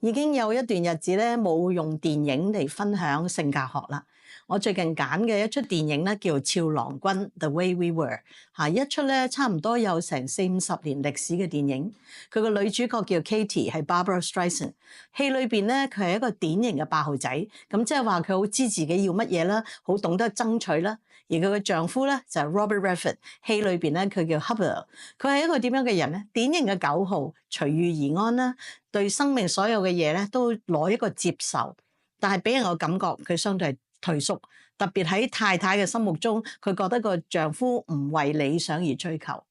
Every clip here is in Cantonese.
已經有一段日子咧冇用電影嚟分享性教學啦。我最近揀嘅一出電影咧叫《俏郎君》The Way We Were 一出咧差唔多有成40-50年歷史嘅電影。佢個女主角叫 Katie， 係 Barbara Streisand。戲裏邊咧佢係一個典型嘅8號仔，咁即係話佢好知自己要乜嘢啦，好懂得爭取啦。而佢嘅丈夫咧就係 Robert Redford， 戲裏邊咧佢叫 Hubbard， 佢係一個點樣嘅人咧？典型嘅9號，隨遇而安啦，對生命所有嘅嘢咧都攞一個接受，但係俾人個感覺佢相對係退縮，特別喺太太嘅心目中，佢覺得個丈夫唔為理想而追求。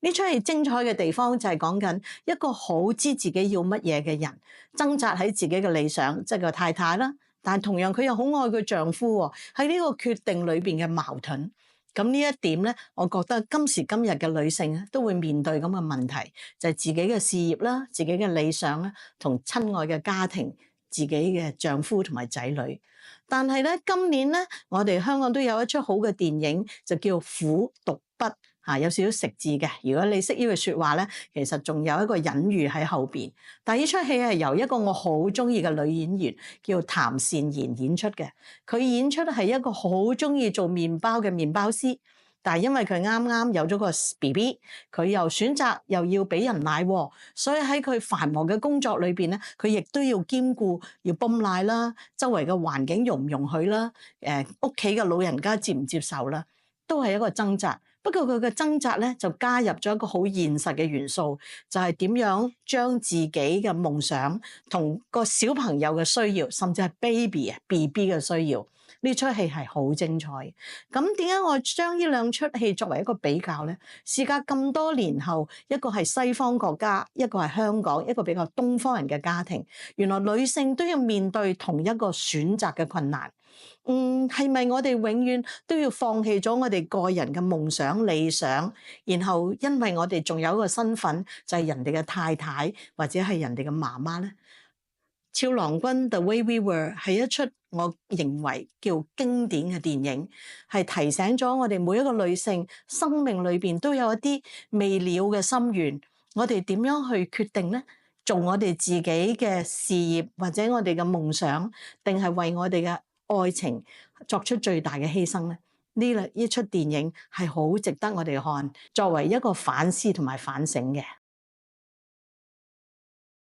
呢出戲精彩嘅地方就係講緊一個好知自己要乜嘢嘅人，掙扎喺自己嘅理想，即係個太太啦。但係同樣佢又好愛佢丈夫喎，喺呢個決定裏邊嘅矛盾。咁呢一點咧，我覺得今時今日嘅女性都會面對咁嘅問題，就係自己嘅事業啦、自己嘅理想啦、同親愛嘅家庭、自己嘅丈夫同埋仔女。但係咧，今年咧，我哋香港都有一出好嘅電影，就叫《苦讀筆》。有少少食字嘅，如果你識呢句説話咧，其實仲有一個隱喻喺後邊。但係呢出戲係由一個我好中意嘅女演員叫譚善言演出嘅。佢演出係一個好中意做麵包嘅麵包師，但係因為佢啱啱有咗個 BB， 佢又選擇又要俾人奶喎，所以喺佢繁忙嘅工作裏邊咧，佢亦都要兼顧要泵奶啦，周圍嘅環境容唔容許啦，屋企嘅老人家接唔接受啦，都係一個掙扎。不過佢嘅掙扎咧就加入咗一個好現實嘅元素，就係點樣將自己嘅夢想同個小朋友嘅需要，甚至係 BB 嘅需要，呢出戲係好精彩。咁點解我將呢兩出戲作為一個比較呢？事隔咁多年後，一個係西方國家，一個係香港，一個比較東方人嘅家庭，原來女性都要面對同一個選擇嘅困難。係咪我哋永遠都要放棄咗我哋個人嘅夢想理想，然後因為我哋仲有一個身份就係人哋嘅太太或者係人哋嘅媽媽呢？俏郎君 The Way We Were 係一出我認為叫經典嘅電影，係提醒咗我哋每一個女性生命裏邊都有一啲未了嘅心願，我哋點樣去決定呢？做我哋自己嘅事業或者我哋嘅夢想，定係為我哋嘅愛情作出最大嘅犧牲呢？呢出電影係好值得我哋看，作為一個反思同埋反省嘅。